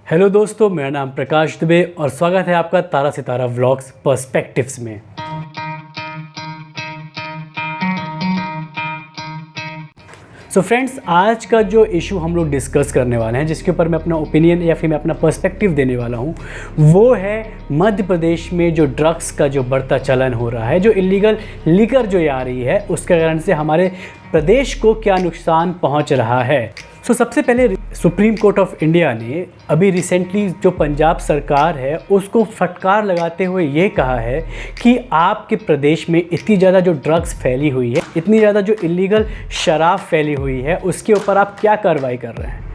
Hello दोस्तों, मेरा नाम प्रकाश दुबे और स्वागत है आपका तारा सितारा व्लॉग्स पर्सपेक्टिव्स में। सो फ्रेंड्स, आज का जो इशू हम लोग डिस्कस करने वाले हैं, जिसके ऊपर मैं अपना ओपिनियन या फिर मैं अपना पर्सपेक्टिव देने वाला हूं, वो है मध्य प्रदेश में जो ड्रग्स का जो बढ़ता चलन हो रहा है, जो इलीगल लिकर जो आ रही है, उसके कारण से हमारे प्रदेश को क्या नुकसान पहुंच रहा है। सबसे पहले सुप्रीम कोर्ट ऑफ इंडिया ने अभी रिसेंटली जो पंजाब सरकार है उसको फटकार लगाते हुए ये कहा है कि आपके प्रदेश में इतनी ज़्यादा जो ड्रग्स फैली हुई है, इतनी ज़्यादा जो इलीगल शराब फैली हुई है, उसके ऊपर आप क्या कार्रवाई कर रहे हैं।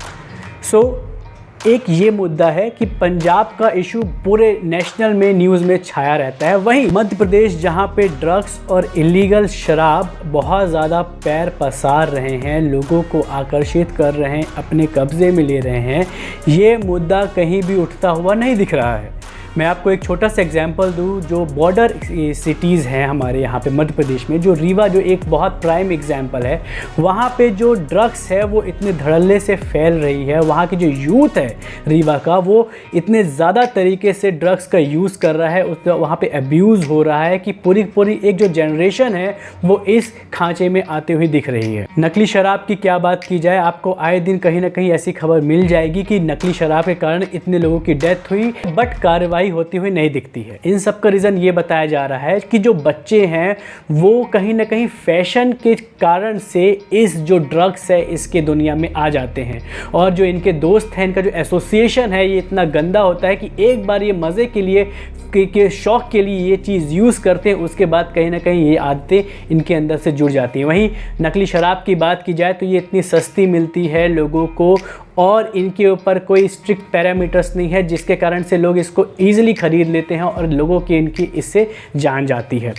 एक ये मुद्दा है कि पंजाब का इशू पूरे नेशनल में न्यूज़ में छाया रहता है, वहीं मध्य प्रदेश जहां पे ड्रग्स और इलीगल शराब बहुत ज़्यादा पैर पसार रहे हैं, लोगों को आकर्षित कर रहे हैं, अपने कब्ज़े में ले रहे हैं, ये मुद्दा कहीं भी उठता हुआ नहीं दिख रहा है। मैं आपको एक छोटा सा एग्जांपल दूं, जो बॉर्डर सिटीज़ हैं हमारे यहाँ पे मध्य प्रदेश में, जो रीवा जो एक बहुत प्राइम एग्जांपल है, वहाँ पे जो ड्रग्स है वो इतने धड़ल्ले से फैल रही है। वहाँ की जो यूथ है रीवा का, वो इतने ज़्यादा तरीके से ड्रग्स का यूज़ कर रहा है, उस वहाँ पे अब्यूज़ हो रहा है कि पूरी एक जो जनरेशन है वो इस खांचे में आते हुए दिख रही है। नकली शराब की क्या बात की जाए, आपको आए दिन कहीं ना कहीं ऐसी खबर मिल जाएगी कि नकली शराब के कारण इतने लोगों की डेथ हुई, बट कार्रवाई होती हुई नहीं दिखती है। इन सब का रीज़न ये बताया जा रहा है कि जो बच्चे हैं वो कहीं ना कहीं फैशन के कारण से इस जो ड्रग्स है इसके दुनिया में आ जाते हैं, और जो इनके दोस्त हैं, इनका जो एसोसिएशन है, ये इतना गंदा होता है कि एक बार ये मज़े के लिए के शौक़ के लिए ये चीज़ यूज़ करते हैं, उसके बाद कहीं ना कहीं ये आदतें इनके अंदर से जुड़ जाती हैं। वहीं नकली शराब की बात की जाए तो ये इतनी सस्ती मिलती है लोगों को, और इनके ऊपर कोई स्ट्रिक्ट पैरामीटर्स नहीं है, जिसके कारण से लोग इसको ईजिली ख़रीद लेते हैं और लोगों की इनकी इससे जान जाती है।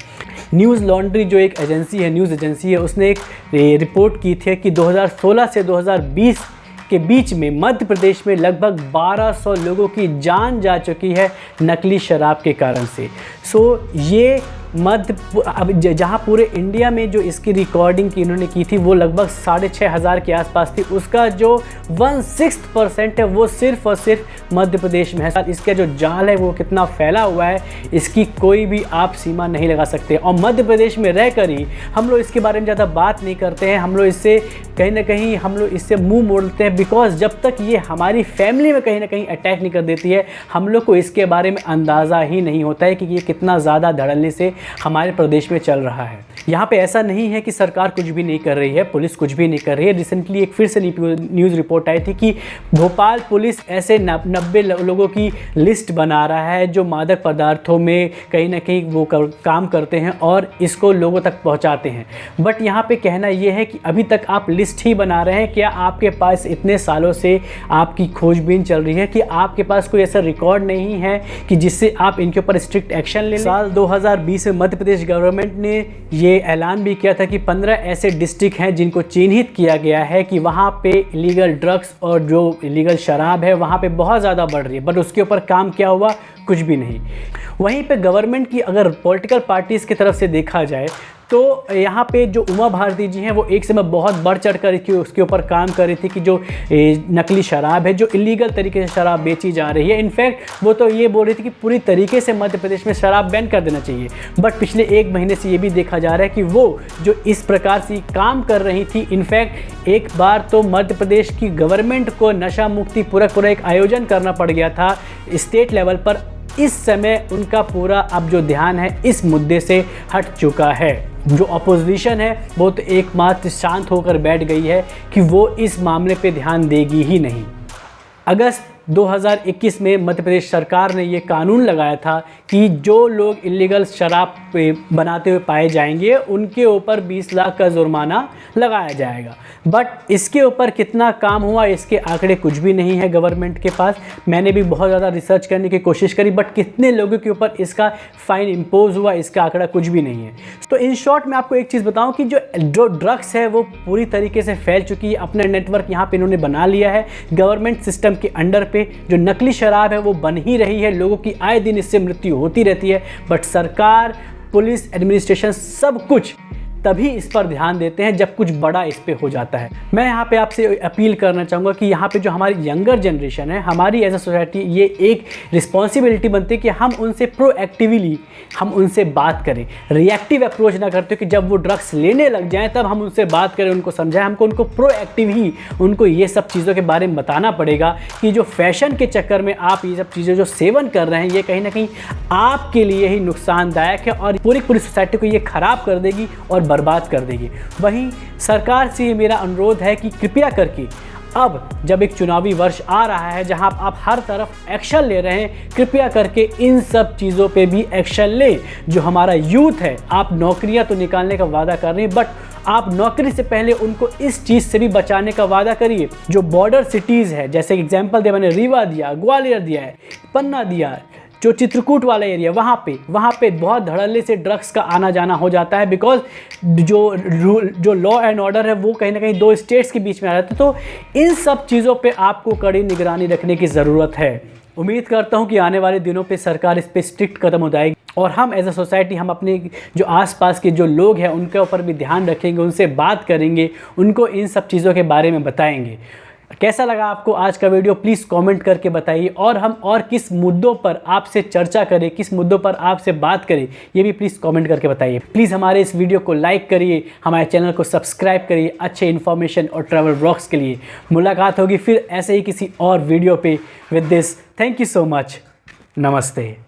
न्यूज़ लॉन्ड्री जो एक एजेंसी है, न्यूज़ एजेंसी है, उसने एक रिपोर्ट की थी कि 2016 से 2020 के बीच में मध्य प्रदेश में लगभग 1200 लोगों की जान जा चुकी है नकली शराब के कारण से। ये अब जहाँ पूरे इंडिया में जो इसकी रिकॉर्डिंग की इन्होंने की थी वो लगभग 6500 के आसपास थी, उसका जो 1/6% है वो सिर्फ और सिर्फ मध्य प्रदेश में है। इसका जो जाल है वो कितना फैला हुआ है, इसकी कोई भी आप सीमा नहीं लगा सकते। और मध्य प्रदेश में रहकर ही हम लोग इसके बारे में ज़्यादा बात नहीं करते हैं, हम लोग इससे कहीं ना कहीं हम लोग इससे मुँह मोड़ते हैं, बिकॉज जब तक ये हमारी फैमिली में कहीं ना कहीं अटैक नहीं कर देती है, हम लोग को इसके बारे में अंदाज़ा ही नहीं होता है कि ये कितना ज़्यादा धड़ल्ले से हमारे प्रदेश में चल रहा है। यहाँ पे ऐसा नहीं है कि सरकार कुछ भी नहीं कर रही है, पुलिस कुछ भी नहीं कर रही है। रिसेंटली एक फिर से न्यूज़ रिपोर्ट आई थी कि भोपाल पुलिस ऐसे 90 लोगों की लिस्ट बना रहा है जो मादक पदार्थों में कहीं ना कहीं वो काम करते हैं और इसको लोगों तक पहुँचाते हैं। बट यहाँ पे कहना ये है कि अभी तक आप लिस्ट ही बना रहे हैं, क्या आपके पास इतने सालों से आपकी खोजबीन चल रही है कि आपके पास कोई ऐसा रिकॉर्ड नहीं है कि जिससे आप इनके ऊपर स्ट्रिक्ट एक्शन ले लें? साल 2020 में मध्य प्रदेश गवर्नमेंट ने ये ऐलान भी किया था कि 15 ऐसे डिस्ट्रिक्ट हैं जिनको चिन्हित किया गया है कि वहाँ पे इलीगल ड्रग्स और जो इलीगल शराब है वहाँ पे बहुत ज़्यादा बढ़ रही है, बट उसके ऊपर काम क्या हुआ? कुछ भी नहीं। वहीं पे गवर्नमेंट की अगर पॉलिटिकल पार्टीज़ की तरफ से देखा जाए तो यहाँ पे जो उमा भारती जी हैं वो एक समय बहुत बढ़ चढ़ कर उसके ऊपर काम कर रही थी कि जो नकली शराब है, जो इलीगल तरीके से शराब बेची जा रही है, इनफैक्ट वो तो ये बोल रही थी कि पूरी तरीके से मध्य प्रदेश में शराब बैन कर देना चाहिए। बट पिछले 1 महीने से ये भी देखा जा रहा है कि वो जो इस प्रकार से काम कर रही थी, इनफैक्ट एक बार तो मध्य प्रदेश की गवर्नमेंट को नशा मुक्ति पूरा एक आयोजन करना पड़ गया था स्टेट लेवल पर। इस समय उनका पूरा अब जो ध्यान है इस मुद्दे से हट चुका है। जो अपोजिशन है वो तो एकमात्र शांत होकर बैठ गई है कि वो इस मामले पे ध्यान देगी ही नहीं। अगस्त 2021 में मध्य प्रदेश सरकार ने ये कानून लगाया था कि जो लोग इलीगल शराब बनाते हुए पाए जाएंगे उनके ऊपर 20 लाख का जुर्माना लगाया जाएगा। बट इसके ऊपर कितना काम हुआ, इसके आंकड़े कुछ भी नहीं है गवर्नमेंट के पास। मैंने भी बहुत ज़्यादा रिसर्च करने की कोशिश करी, बट कितने लोगों के ऊपर इसका फ़ाइन इम्पोज हुआ, इसका आंकड़ा कुछ भी नहीं है। तो इन शॉर्ट मैं आपको एक चीज़ बताऊं कि जो ड्रग्स है वो पूरी तरीके से फैल चुकी है। अपना नेटवर्क यहाँ पे इन्होंने बना लिया है गवर्नमेंट सिस्टम के अंडर पे। जो नकली शराब है वो बन ही रही है, लोगों की आए दिन इससे मृत्यु होती रहती है, बट सरकार, पुलिस, एडमिनिस्ट्रेशन सब कुछ तभी इस पर ध्यान देते हैं जब कुछ बड़ा इस पे हो जाता है। मैं यहाँ पे आपसे अपील करना चाहूँगा कि यहाँ पे जो हमारी यंगर जनरेशन है, हमारी एज अ सोसाइटी ये एक रिस्पॉन्सिबिलिटी बनती है कि हम उनसे प्रोएक्टिवली हम उनसे बात करें, रिएक्टिव अप्रोच ना करते कि जब वो ड्रग्स लेने लग जाएं तब हम उनसे बात करें, उनको समझाएं। हमको उनको प्रोएक्टिव ही उनको ये सब चीज़ों के बारे में बताना पड़ेगा कि जो फैशन के चक्कर में आप ये सब चीज़ें जो सेवन कर रहे हैं ये कहीं ना कहीं आपके लिए ही नुकसानदायक है और पूरी सोसाइटी को ये ख़राब कर देगी और बर्बाद कर देगी। वहीं सरकार से मेरा अनुरोध है कि कृपया करके अब जब एक चुनावी वर्ष आ रहा है जहां आप हर तरफ एक्शन ले रहे हैं, कृपया करके इन सब चीज़ों पे भी एक्शन लें। जो हमारा यूथ है, आप नौकरियां तो निकालने का वादा कर रहे हैं, बट आप नौकरी से पहले उनको इस चीज़ से भी बचाने का वादा करिए। जो बॉर्डर सिटीज़ है, जैसे एग्जाम्पल दिया मैंने, रीवा दिया, ग्वालियर दिया है, पन्ना दिया, जो चित्रकूट वाला एरिया वहाँ पे बहुत धड़ल्ले से ड्रग्स का आना जाना हो जाता है, बिकॉज जो लॉ एंड ऑर्डर है वो कहीं ना कहीं 2 स्टेट्स के बीच में आ जाता है। तो इन सब चीज़ों पे आपको कड़ी निगरानी रखने की ज़रूरत है। उम्मीद करता हूँ कि आने वाले दिनों पे सरकार इस पे स्ट्रिक्ट कदम उठाएगी और हम एज अ सोसाइटी हम अपने जो आसपास के जो लोग हैं उनके ऊपर भी ध्यान रखेंगे, उनसे बात करेंगे, उनको इन सब चीज़ों के बारे में बताएंगे। कैसा लगा आपको आज का वीडियो, प्लीज़ कमेंट करके बताइए और हम और किस मुद्दों पर आपसे चर्चा करें, किस मुद्दों पर आपसे बात करें, ये भी प्लीज़ कमेंट करके बताइए। प्लीज़ हमारे इस वीडियो को लाइक करिए, हमारे चैनल को सब्सक्राइब करिए अच्छे इन्फॉर्मेशन और ट्रैवल व्लॉग्स के लिए। मुलाकात होगी फिर ऐसे ही किसी और वीडियो पे with this. Thank you so much. नमस्ते।